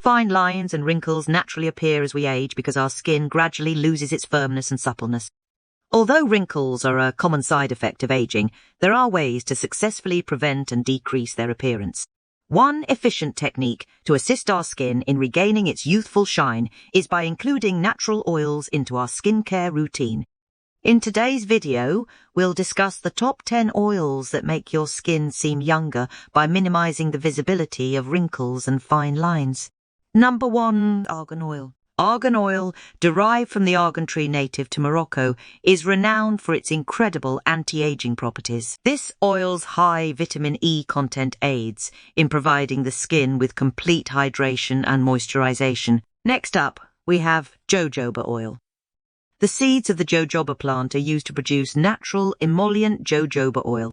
Fine lines and wrinkles naturally appear as we age because our skin gradually loses its firmness and suppleness. Although wrinkles are a common side effect of aging, there are ways to successfully prevent and decrease their appearance. One efficient technique to assist our skin in regaining its youthful shine is by including natural oils into our skincare routine. In today's video, we'll discuss the top 10 oils that make your skin seem younger by minimizing the visibility of wrinkles and fine lines. Number 1. Argan Oil. Argan oil, derived from the argan tree native to Morocco, is renowned for its incredible anti-aging properties. This oil's high vitamin E content aids in providing the skin with complete hydration and moisturization. Next up, we have jojoba oil. The seeds of the jojoba plant are used to produce natural emollient jojoba oil.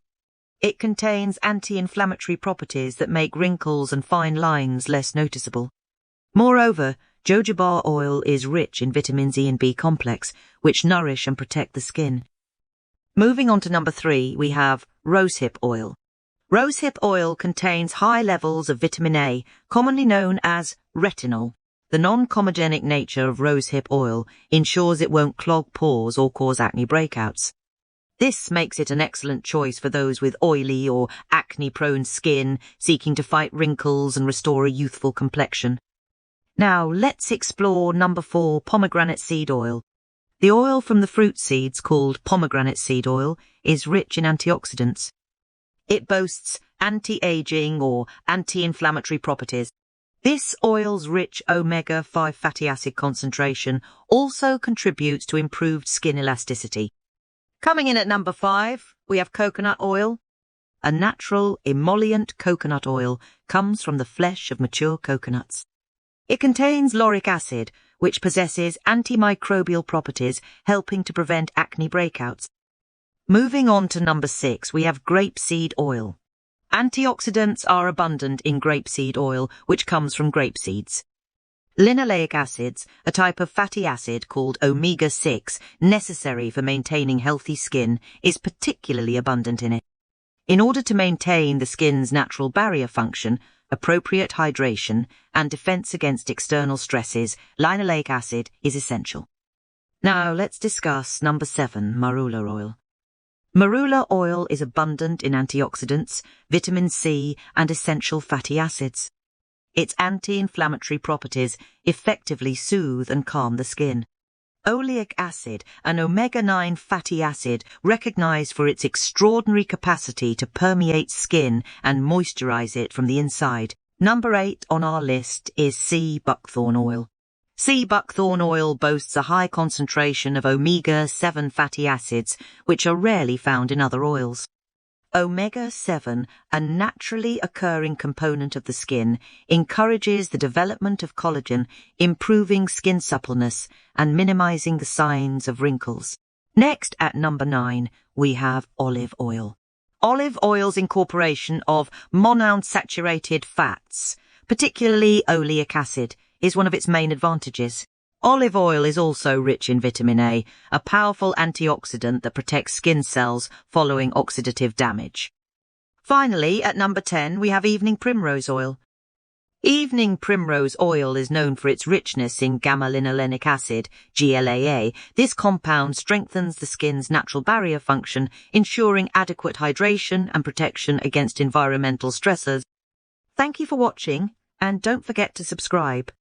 It contains anti-inflammatory properties that make wrinkles and fine lines less noticeable. Moreover, jojoba oil is rich in vitamins E and B complex, which nourish and protect the skin. Moving on to number 3, we have Rosehip Oil. Rosehip oil contains high levels of vitamin A, commonly known as retinol. The non-comedogenic nature of rosehip oil ensures it won't clog pores or cause acne breakouts. This makes it an excellent choice for those with oily or acne-prone skin seeking to fight wrinkles and restore a youthful complexion. Now, let's explore number 4, Pomegranate Seed Oil. The oil from the fruit seeds, called Pomegranate Seed Oil, is rich in antioxidants. It boasts anti-aging or anti-inflammatory properties. This oil's rich omega-5 fatty acid concentration also contributes to improved skin elasticity. Coming in at number 5, we have coconut oil. A natural emollient coconut oil comes from the flesh of mature coconuts. It contains lauric acid, which possesses antimicrobial properties, helping to prevent acne breakouts. Moving on to number 6, we have grape seed oil. Antioxidants are abundant in grape seed oil, which comes from grape seeds. Linoleic acids, a type of fatty acid called omega-6, necessary for maintaining healthy skin, is particularly abundant in it. In order to maintain the skin's natural barrier function, appropriate hydration, and defense against external stresses, linoleic acid is essential. Now let's discuss number 7, Marula Oil. Marula oil is abundant in antioxidants, vitamin C, and essential fatty acids. Its anti-inflammatory properties effectively soothe and calm the skin. Oleic acid, an omega-9 fatty acid recognized for its extraordinary capacity to permeate skin and moisturize it from the inside. Number 8 on our list is sea buckthorn oil. Sea buckthorn oil boasts a high concentration of omega-7 fatty acids, which are rarely found in other oils. Omega-7, a naturally occurring component of the skin, encourages the development of collagen, improving skin suppleness and minimizing the signs of wrinkles. Next, at number 9, we have olive oil. Olive oil's incorporation of monounsaturated fats, particularly oleic acid, is one of its main advantages. Olive oil is also rich in vitamin A, a powerful antioxidant that protects skin cells following oxidative damage. Finally, at number 10, we have evening primrose oil. Evening primrose oil is known for its richness in gamma-linolenic acid, GLAA. This compound strengthens the skin's natural barrier function, ensuring adequate hydration and protection against environmental stressors. Thank you for watching, and don't forget to subscribe.